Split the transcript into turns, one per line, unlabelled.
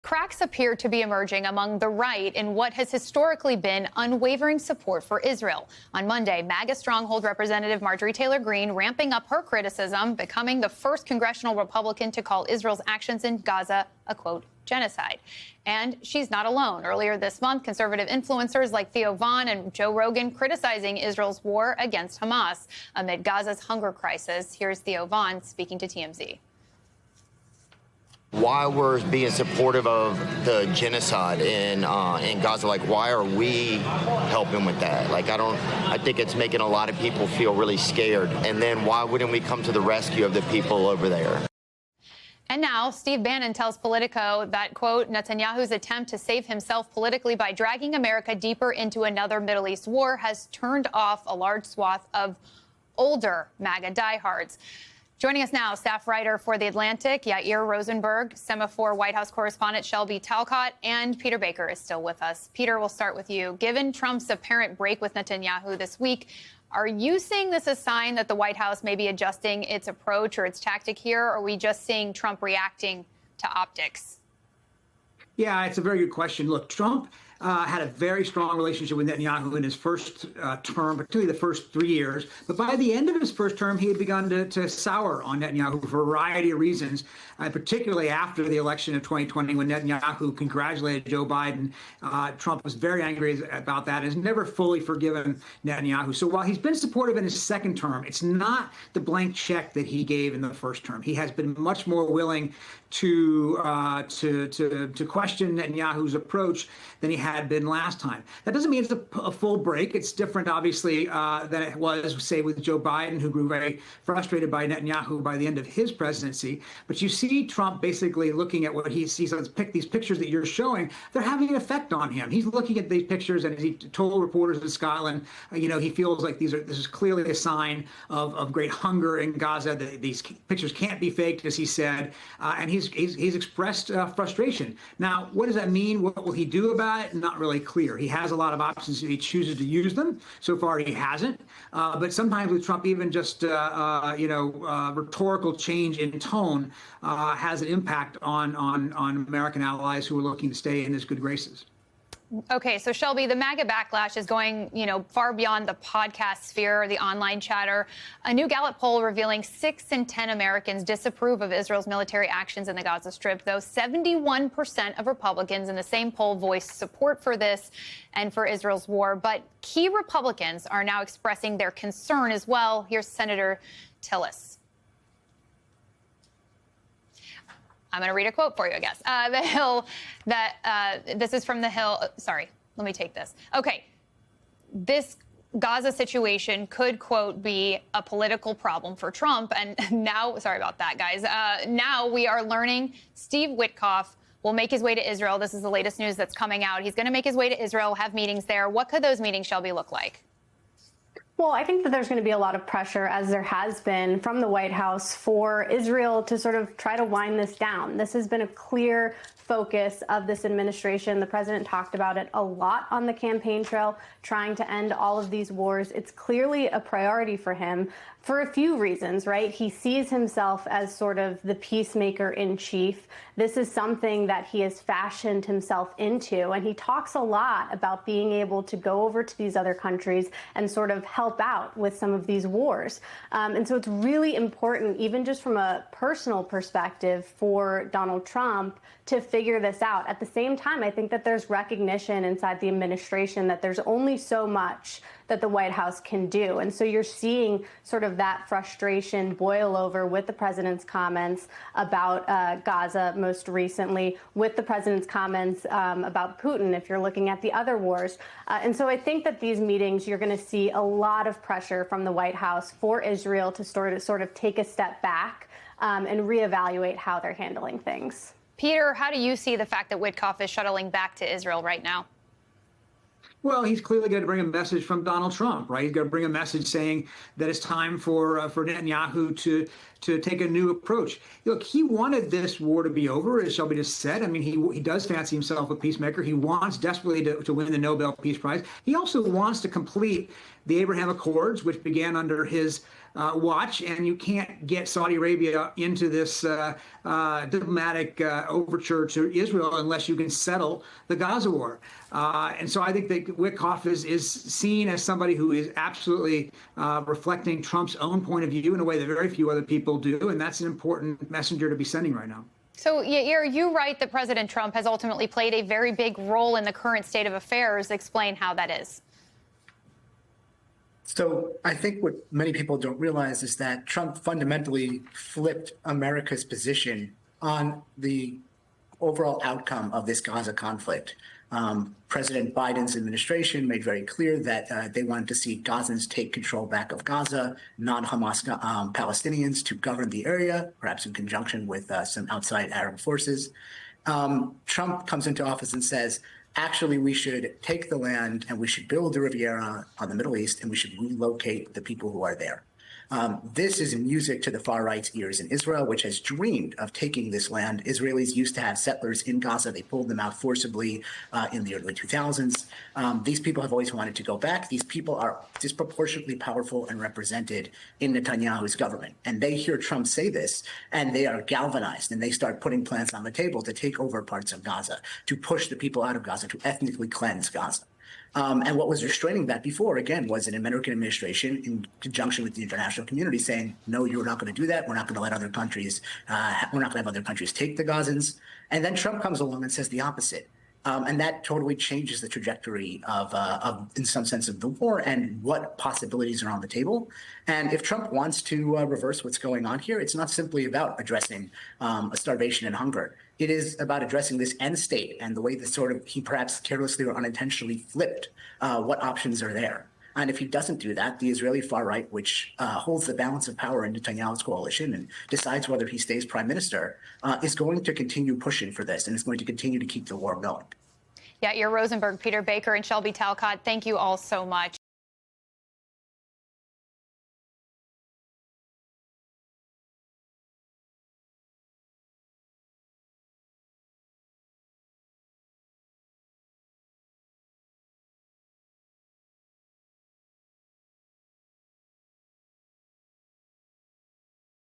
Cracks appear to be emerging among the right in what has historically been unwavering support for Israel. On Monday, MAGA stronghold Representative Marjorie Taylor Greene ramping up her criticism, becoming the first congressional Republican to call Israel's actions in Gaza a, quote, genocide. And she's not alone. Earlier this month, conservative influencers like Theo Vaughn and Joe Rogan criticizing Israel's war against Hamas amid Gaza's hunger crisis. Here's Theo Vaughn speaking to TMZ.
Why we're being supportive of the genocide in Gaza? Like, why are we helping with that? Like, I think it's making a lot of people feel really scared. And then why wouldn't we come to the rescue of the people over there?
And now Steve Bannon tells Politico that, quote, Netanyahu's attempt to save himself politically by dragging America deeper into another Middle East war has turned off a large swath of older MAGA diehards. Joining us now, staff writer for The Atlantic, Yair Rosenberg, Semaphore White House correspondent Shelby Talcott, and Peter Baker is still with us. Peter, we'll start with you. Given Trump's apparent break with Netanyahu this week, are you seeing this a sign that the White House may be adjusting its approach or its tactic here, or are we just seeing Trump reacting to optics?
Yeah, it's a very good question. Look, Trump had a very strong relationship with Netanyahu in his first term, particularly the first 3 years. But by the end of his first term, he had begun to sour on Netanyahu for a variety of reasons, particularly after the election of 2020 when Netanyahu congratulated Joe Biden. Trump was very angry about that and has never fully forgiven Netanyahu. So while he's been supportive in his second term, it's not the blank check that he gave in the first term. He has been much more willing to question Netanyahu's approach than he had been last time. That doesn't mean it's a full break. It's different, obviously, than it was, say, with Joe Biden, who grew very frustrated by Netanyahu by the end of his presidency. But you see Trump basically looking at what he sees. These pictures that you're showing, they're having an effect on him. He's looking at these pictures, and as he told reporters in Scotland, he feels like this is clearly a sign of great hunger in Gaza. These pictures can't be faked, as he said, and he's expressed frustration. Now, what does that mean? What will he do about it? Not really clear. He has a lot of options if he chooses to use them. So far, he hasn't. But sometimes with Trump, even just rhetorical change in tone has an impact on American allies who are looking to stay in his good graces.
Okay, so Shelby, the MAGA backlash is going, far beyond the podcast sphere or the online chatter. A new Gallup poll revealing 6 in 10 Americans disapprove of Israel's military actions in the Gaza Strip, though 71% of Republicans in the same poll voiced support for this and for Israel's war. But key Republicans are now expressing their concern as well. Here's Senator Tillis. I'm going to read a quote for you, I guess. The Hill, this is from The Hill. Sorry, let me take this. Okay, this Gaza situation could, quote, be a political problem for Trump. And now, sorry about that, guys. Now we are learning Steve Witkoff will make his way to Israel. This is the latest news that's coming out. He's going to make his way to Israel, have meetings there. What could those meetings, Shelby, look like?
Well, I think that there's going to be a lot of pressure, as there has been from the White House, for Israel to sort of try to wind this down. This has been a clear focus of this administration. The president talked about it a lot on the campaign trail, trying to end all of these wars. It's clearly a priority for him for a few reasons, right? He sees himself as sort of the peacemaker in chief. This is something that he has fashioned himself into, and he talks a lot about being able to go over to these other countries and sort of help out with some of these wars. And so it's really important, even just from a personal perspective, for Donald Trump to figure this out. At the same time, I think that there's recognition inside the administration that there's only so much that the White House can do. And so you're seeing sort of that frustration boil over with the president's comments about Gaza most recently, with the president's comments about Putin, if you're looking at the other wars. And so I think that these meetings, you're going to see a lot of pressure from the White House for Israel to sort of take a step back and reevaluate how they're handling things.
Peter, how do you see the fact that Witkoff is shuttling back to Israel right now?
Well, he's clearly going to bring a message from Donald Trump, right? He's going to bring a message saying that it's time for Netanyahu to take a new approach. Look, he wanted this war to be over, as Shelby just said. I mean, he does fancy himself a peacemaker. He wants desperately to win the Nobel Peace Prize. He also wants to complete the Abraham Accords, which began under his watch, and you can't get Saudi Arabia into this diplomatic overture to Israel unless you can settle the Gaza war. And so I think that Witkoff is seen as somebody who is absolutely reflecting Trump's own point of view in a way that very few other people do, and that's an important messenger to be sending right now.
So, Yair, you write that President Trump has ultimately played a very big role in the current state of affairs. Explain how that is.
So I think what many people don't realize is that Trump fundamentally flipped America's position on the overall outcome of this Gaza conflict. President Biden's administration made very clear that they wanted to see Gazans take control back of Gaza, non-Hamas Palestinians to govern the area, perhaps in conjunction with some outside Arab forces. Trump comes into office and says, actually, we should take the land and we should build the Riviera on the Middle East and we should relocate the people who are there. This is music to the far right's ears in Israel, which has dreamed of taking this land. Israelis used to have settlers in Gaza. They pulled them out forcibly in the early 2000s. These people have always wanted to go back. These people are disproportionately powerful and represented in Netanyahu's government. And they hear Trump say this, and they are galvanized, and they start putting plans on the table to take over parts of Gaza, to push the people out of Gaza, to ethnically cleanse Gaza. And what was restraining that before, again, was an American administration in conjunction with the international community saying, no, you're not going to do that. We're not going to let other countries, we're not going to have other countries take the Gazans. And then Trump comes along and says the opposite. And that totally changes the trajectory of, in some sense, of the war and what possibilities are on the table. And if Trump wants to reverse what's going on here, it's not simply about addressing starvation and hunger. It is about addressing this end state and the way that he perhaps carelessly or unintentionally flipped what options are there. And if he doesn't do that, the Israeli far right, which holds the balance of power in Netanyahu's coalition and decides whether he stays prime minister, is going to continue pushing for this and is going to continue to keep the war going.
Yair Rosenberg, Peter Baker, and Shelby Talcott, thank you all so much.